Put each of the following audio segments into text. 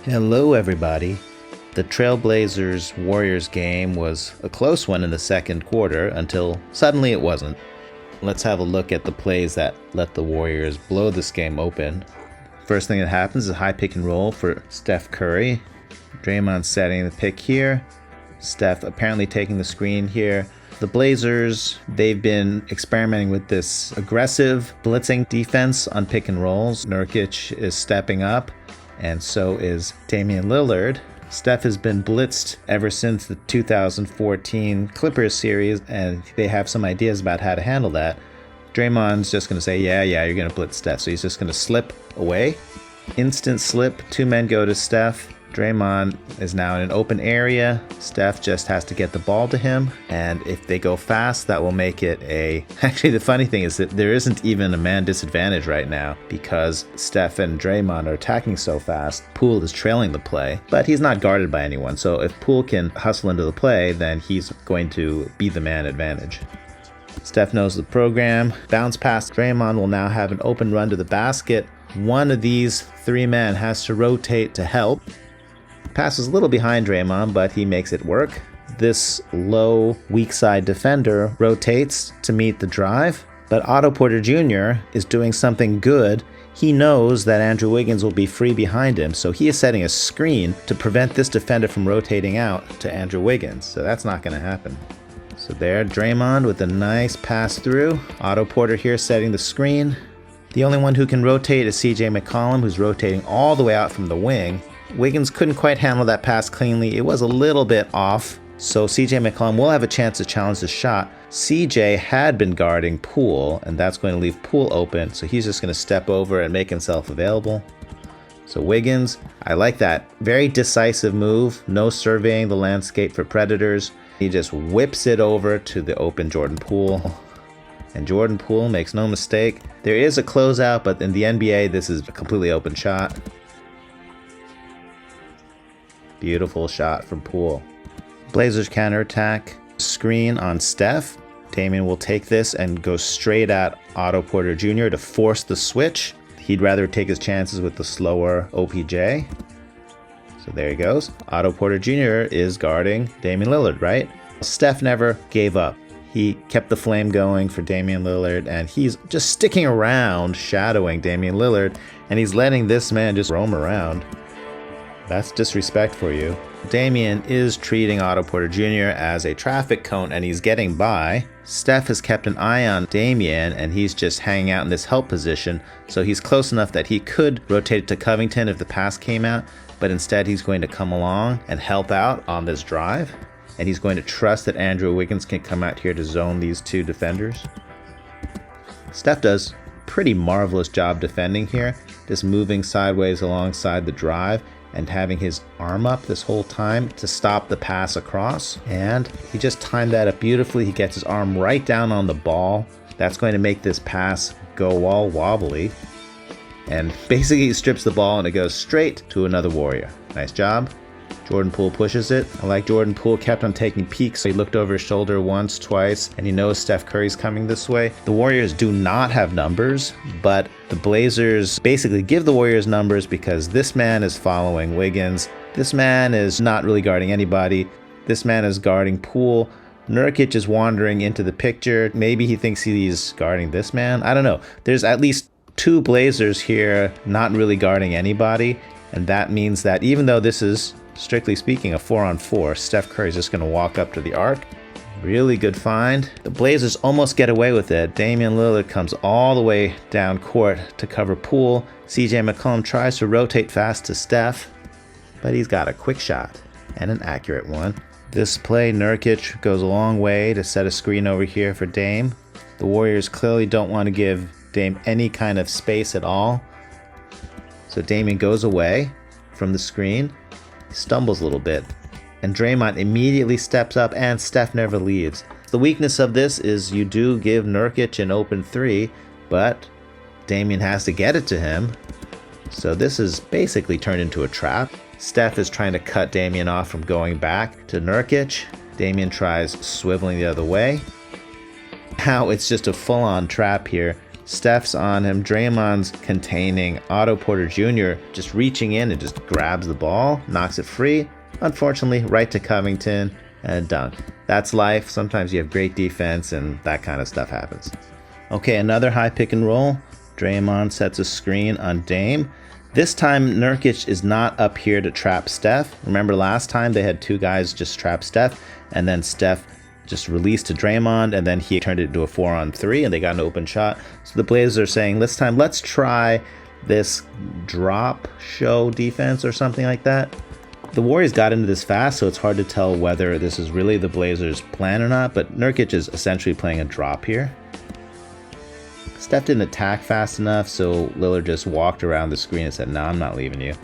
Hello everybody. The Trailblazers-Warriors game was a close one in the second quarter until suddenly it wasn't. Let's have a look at the plays that let the Warriors blow this game open. First thing that happens is a high pick and roll for Steph Curry. Draymond setting the pick here. Steph apparently taking the screen here. The Blazers, they've been experimenting with this aggressive blitzing defense on pick and rolls. Nurkic is stepping up, and so is Damian Lillard. Steph has been blitzed ever since the 2014 Clippers series, and they have some ideas about how to handle that. Draymond's just going to say, yeah, you're going to blitz Steph. So he's just going to slip away. Instant slip. Two men go to Steph. Draymond is now in an open area. Steph just has to get the ball to him, and if they go fast, that will make it a... Actually, the funny thing is that there isn't even a man disadvantage right now because Steph and Draymond are attacking so fast. Poole is trailing the play, but he's not guarded by anyone, so if Poole can hustle into the play, then he's going to be the man advantage. Steph knows the program. Bounce pass. Draymond will now have an open run to the basket. One of these three men has to rotate to help. Pass is a little behind Draymond, but he makes it work. This low, weak side defender rotates to meet the drive, but Otto Porter Jr. is doing something good. He knows that Andrew Wiggins will be free behind him, so he is setting a screen to prevent this defender from rotating out to Andrew Wiggins, so that's not going to happen. So there, Draymond with a nice pass through. Otto Porter here setting the screen. The only one who can rotate is McCollum, who's rotating all the way out from the wing. Wiggins couldn't quite handle that pass cleanly. It was a little bit off, so McCollum will have a chance to challenge the shot. CJ had been guarding Poole, and that's going to leave Poole open, so he's just going to step over and make himself available. So Wiggins, I like that. Very decisive move, no surveying the landscape for predators. He just whips it over to the open Jordan Poole. And Jordan Poole makes no mistake. There is a closeout, but in the NBA, this is a completely open shot. Beautiful shot from Poole. Blazers counterattack. Screen on Steph. Damian will take this and go straight at Otto Porter Jr. to force the switch. He'd rather take his chances with the slower OPJ. So there he goes. Otto Porter Jr. is guarding Damian Lillard, right? Steph never gave up. He kept the flame going for Damian Lillard, and he's just sticking around, shadowing Damian Lillard, and he's letting this man just roam around. That's disrespect for you. Damian is treating Otto Porter Jr. as a traffic cone, and he's getting by. Steph has kept an eye on Damian, and he's just hanging out in this help position, so he's close enough that he could rotate it to Covington if the pass came out, but instead he's going to come along and help out on this drive, and he's going to trust that Andrew Wiggins can come out here to zone these two defenders. Steph does a pretty marvelous job defending here, just moving sideways alongside the drive, and having his arm up this whole time to stop the pass across. And he just timed that up beautifully. He gets his arm right down on the ball. That's going to make this pass go all wobbly. And basically he strips the ball and it goes straight to another Warrior. Nice job. Jordan Poole pushes it. I like Jordan Poole kept on taking peeks. He looked over his shoulder once, twice, and he knows Steph Curry's coming this way. The Warriors do not have numbers, but the Blazers basically give the Warriors numbers because this man is following Wiggins. This man is not really guarding anybody. This man is guarding Poole. Nurkic is wandering into the picture. Maybe he thinks he's guarding this man. I don't know. There's at least two Blazers here not really guarding anybody, and that means that even though this is, strictly speaking, a 4-on-4, Steph Curry's just going to walk up to the arc. Really good find. The Blazers almost get away with it. Damian Lillard comes all the way down court to cover Poole. McCollum tries to rotate fast to Steph, but he's got a quick shot and an accurate one. This play, Nurkic goes a long way to set a screen over here for Dame. The Warriors clearly don't want to give Dame any kind of space at all. So Damian goes away from the screen. Stumbles a little bit, and Draymond immediately steps up, and Steph never leaves. The weakness of this is you do give Nurkic an open three, but Damian has to get it to him. So this is basically turned into a trap. Steph is trying to cut Damian off from going back to Nurkic. Damian tries swiveling the other way. Now it's just a full-on trap here. Steph's on him. Draymond's containing Otto Porter Jr. just reaching in and just grabs the ball, knocks it free. Unfortunately, right to Covington and dunk. That's life. Sometimes you have great defense and that kind of stuff happens. Okay, another high pick and roll. Draymond sets a screen on Dame. This time, Nurkic is not up here to trap Steph. Remember last time they had two guys just trap Steph, and then Steph just released to Draymond, and then he turned it into a 4-on-3, and they got an open shot. So the Blazers are saying, this time, let's try this drop show defense or something like that. The Warriors got into this fast, so it's hard to tell whether this is really the Blazers' plan or not, but Nurkic is essentially playing a drop here. Steph didn't attack fast enough, so Lillard just walked around the screen and said, no, I'm not leaving you.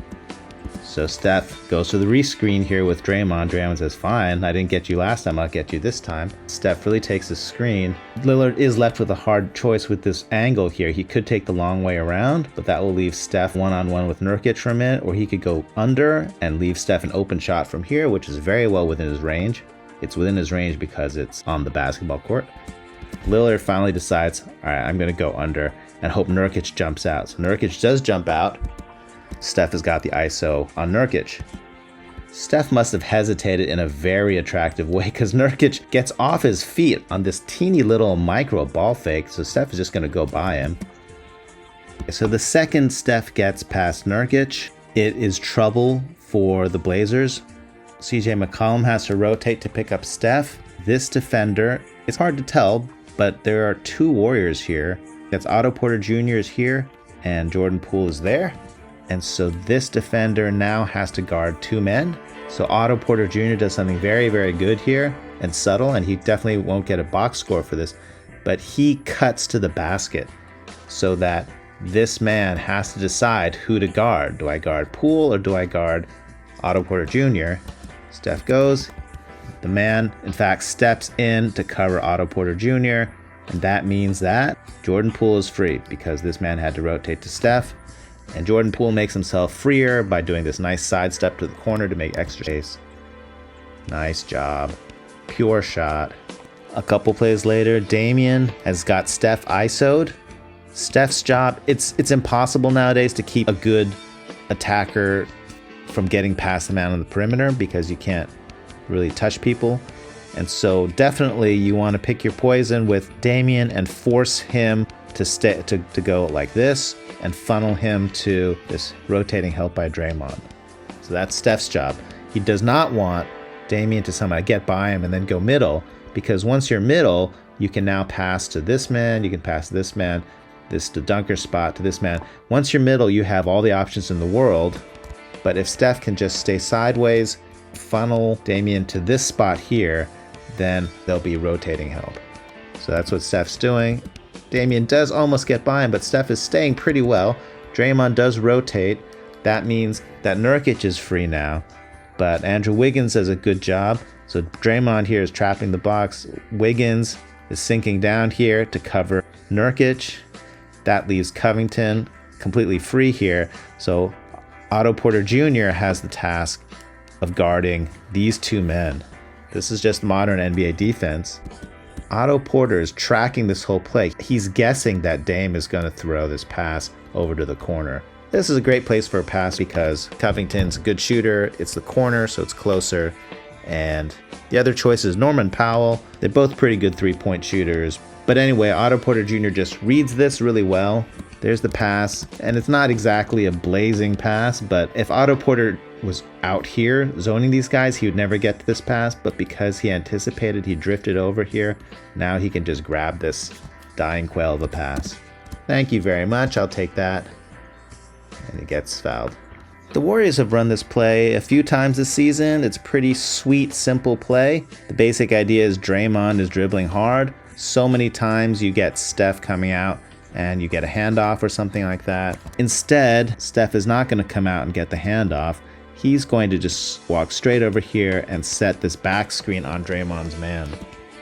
So Steph goes to the rescreen here with Draymond. Draymond says, fine, I didn't get you last time, I'll get you this time. Steph really takes the screen. Lillard is left with a hard choice with this angle here. He could take the long way around, but that will leave Steph one-on-one with Nurkic for a minute, or he could go under and leave Steph an open shot from here, which is very well within his range. It's within his range because it's on the basketball court. Lillard finally decides, all right, I'm going to go under and hope Nurkic jumps out. So Nurkic does jump out. Steph has got the ISO on Nurkic. Steph must have hesitated in a very attractive way because Nurkic gets off his feet on this teeny little micro ball fake. So Steph is just going to go by him. So the second Steph gets past Nurkic, it is trouble for the Blazers. CJ McCollum has to rotate to pick up Steph. This defender, it's hard to tell, but there are two Warriors here. That's Otto Porter Jr. is here and Jordan Poole is there. And so this defender now has to guard two men. So Otto Porter Jr. does something very, very good here and subtle, and he definitely won't get a box score for this, but he cuts to the basket so that this man has to decide who to guard. Do I guard Poole or do I guard Otto Porter Jr.? Steph goes. The man, in fact, steps in to cover Otto Porter Jr., and that means that Jordan Poole is free because this man had to rotate to Steph, and Jordan Poole makes himself freer by doing this nice sidestep to the corner to make extra space. Nice job. Pure shot. A couple plays later, Damian has got Steph ISO'd. Steph's job, it's impossible nowadays to keep a good attacker from getting past the man on the perimeter because you can't really touch people. And so definitely you want to pick your poison with Damian and force him to go like this and funnel him to this rotating help by Draymond. So that's Steph's job. He does not want Damian to somehow get by him and then go middle, because once you're middle, you can now pass to this man, you can pass to this man, the dunker spot to this man. Once you're middle, you have all the options in the world. But if Steph can just stay sideways, funnel Damian to this spot here, then there'll be rotating help. So that's what Steph's doing. Damian does almost get by him, but Steph is staying pretty well. Draymond does rotate. That means that Nurkic is free now, but Andrew Wiggins does a good job. So Draymond here is trapping the box. Wiggins is sinking down here to cover Nurkic. That leaves Covington completely free here. So Otto Porter Jr. has the task of guarding these two men. This is just modern NBA defense. Otto Porter is tracking this whole play. He's guessing that Dame is going to throw this pass over to the corner. This is a great place for a pass because Covington's a good shooter. It's the corner, so it's closer. And the other choice is Norman Powell. They're both pretty good three-point shooters. But anyway, Otto Porter Jr. just reads this really well. There's the pass, and it's not exactly a blazing pass, but if Otto Porter was out here zoning these guys, he would never get to this pass, but because he anticipated, he drifted over here. Now he can just grab this dying quail of a pass. Thank you very much, I'll take that. And he gets fouled. The Warriors have run this play a few times this season. It's pretty sweet, simple play. The basic idea is Draymond is dribbling hard. So many times you get Steph coming out and you get a handoff or something like that. Instead, Steph is not going to come out and get the handoff. He's going to just walk straight over here and set this back screen on Draymond's man.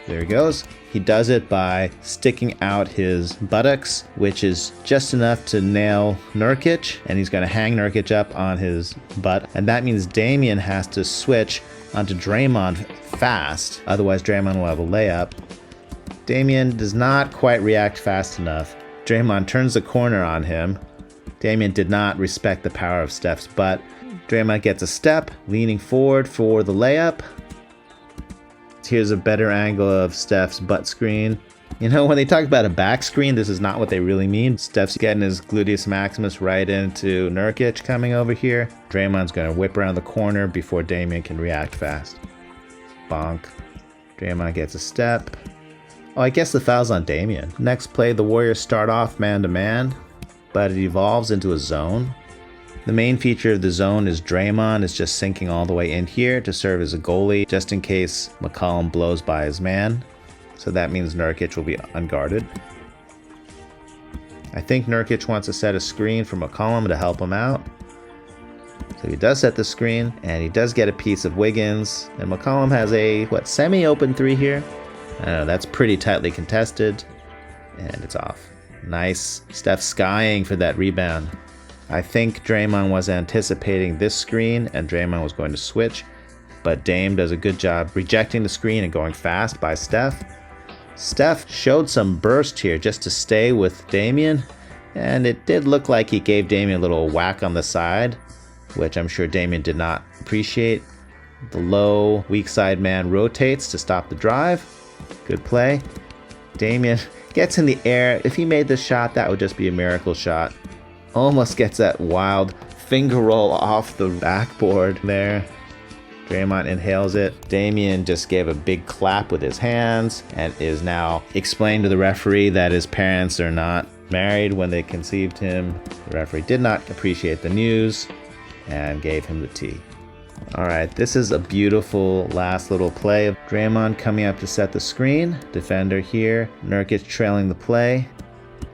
There he goes. He does it by sticking out his buttocks, which is just enough to nail Nurkic, and he's going to hang Nurkic up on his butt. And that means Damian has to switch onto Draymond fast, otherwise Draymond will have a layup. Damian does not quite react fast enough. Draymond turns the corner on him. Damian did not respect the power of Steph's butt. Draymond gets a step, leaning forward for the layup. Here's a better angle of Steph's butt screen. You know, when they talk about a back screen, this is not what they really mean. Steph's getting his gluteus maximus right into Nurkic coming over here. Draymond's going to whip around the corner before Damian can react fast. Bonk. Draymond gets a step. Oh, I guess the foul's on Damian. Next play, the Warriors start off man-to-man, but it evolves into a zone. The main feature of the zone is Draymond is just sinking all the way in here to serve as a goalie, just in case McCollum blows by his man. So that means Nurkic will be unguarded. I think Nurkic wants to set a screen for McCollum to help him out. So he does set the screen, and he does get a piece of Wiggins. And McCollum has a, semi-open three here? I don't know, that's pretty tightly contested. And it's off. Nice. Steph skying for that rebound. I think Draymond was anticipating this screen, and Draymond was going to switch. But Dame does a good job rejecting the screen and going fast by Steph. Steph showed some burst here just to stay with Damian, and it did look like he gave Damian a little whack on the side, which I'm sure Damian did not appreciate. The low, weak side man rotates to stop the drive. Good play. Damian gets in the air. If he made this shot, that would just be a miracle shot. Almost gets that wild finger roll off the backboard there. Draymond inhales it. Damian just gave a big clap with his hands and is now explaining to the referee that his parents are not married when they conceived him. The referee did not appreciate the news and gave him the T. All right, this is a beautiful last little play of Draymond coming up to set the screen. Defender here, Nurkic trailing the play.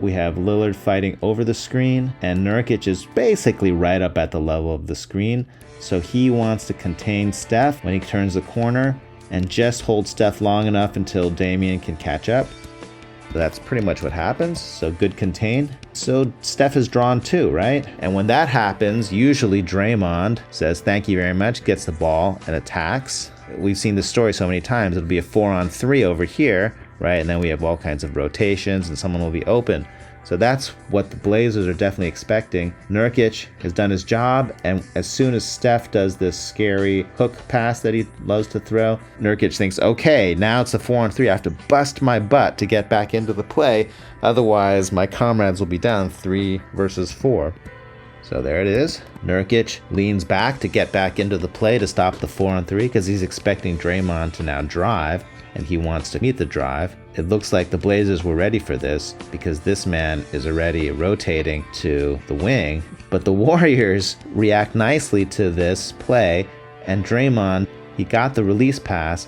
We have Lillard fighting over the screen, and Nurkic is basically right up at the level of the screen. So he wants to contain Steph when he turns the corner and just hold Steph long enough until Damian can catch up. That's pretty much what happens. So good contain. So Steph is drawn too, right? And when that happens, usually Draymond says, "Thank you very much," gets the ball and attacks. We've seen this story so many times. It'll be a 4-on-3 over here, right? And then we have all kinds of rotations and someone will be open. So that's what the Blazers are definitely expecting. Nurkic has done his job, and as soon as Steph does this scary hook pass that he loves to throw, Nurkic thinks, okay, now it's a 4-on-3. I have to bust my butt to get back into the play. Otherwise, my comrades will be down 3 versus 4. So there it is. Nurkic leans back to get back into the play to stop the 4-on-3 because he's expecting Draymond to now drive, and he wants to meet the drive. It looks like the Blazers were ready for this because this man is already rotating to the wing. But the Warriors react nicely to this play, and Draymond, he got the release pass.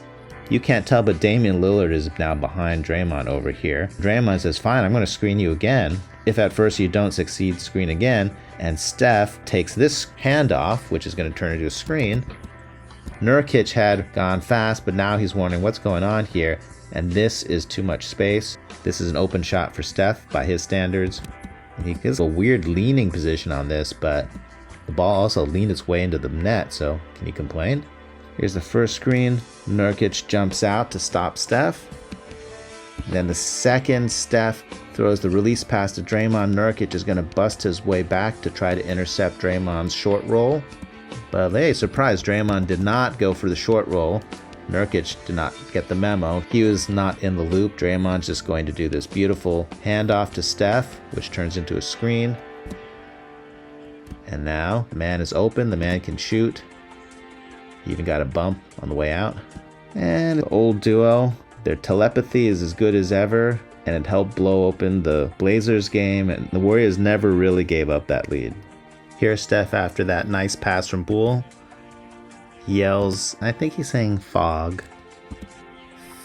You can't tell, but Damian Lillard is now behind Draymond over here. Draymond says, fine, I'm going to screen you again. If at first you don't succeed, screen again. And Steph takes this handoff, which is going to turn into a screen. Nurkic had gone fast, but now he's wondering what's going on here. And this is too much space. This is an open shot for Steph by his standards. And he gets a weird leaning position on this, but the ball also leaned its way into the net, so can you complain? Here's the first screen. Nurkic jumps out to stop Steph. And then the second, Steph throws the release pass to Draymond. Nurkic is going to bust his way back to try to intercept Draymond's short roll. But hey, surprise, Draymond did not go for the short roll. Nurkic did not get the memo. He was not in the loop. Draymond's just going to do this beautiful handoff to Steph, which turns into a screen. And now the man is open. The man can shoot. He even got a bump on the way out. And the old duo, their telepathy is as good as ever, and it helped blow open the Blazers game, and the Warriors never really gave up that lead. Here's Steph after that nice pass from Poole. He yells, I think he's saying fog.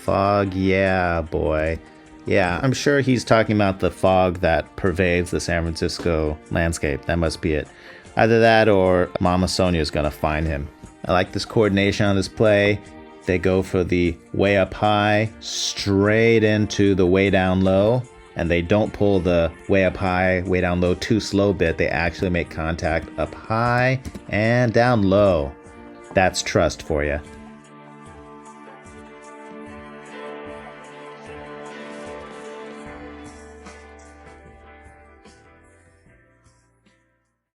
Fog, yeah, boy. Yeah, I'm sure he's talking about the fog that pervades the San Francisco landscape. That must be it. Either that or Mama Sonia is going to find him. I like this coordination on this play. They go for the way up high, straight into the way down low. And they don't pull the way up high, way down low too slow bit. They actually make contact up high and down low. That's trust for you.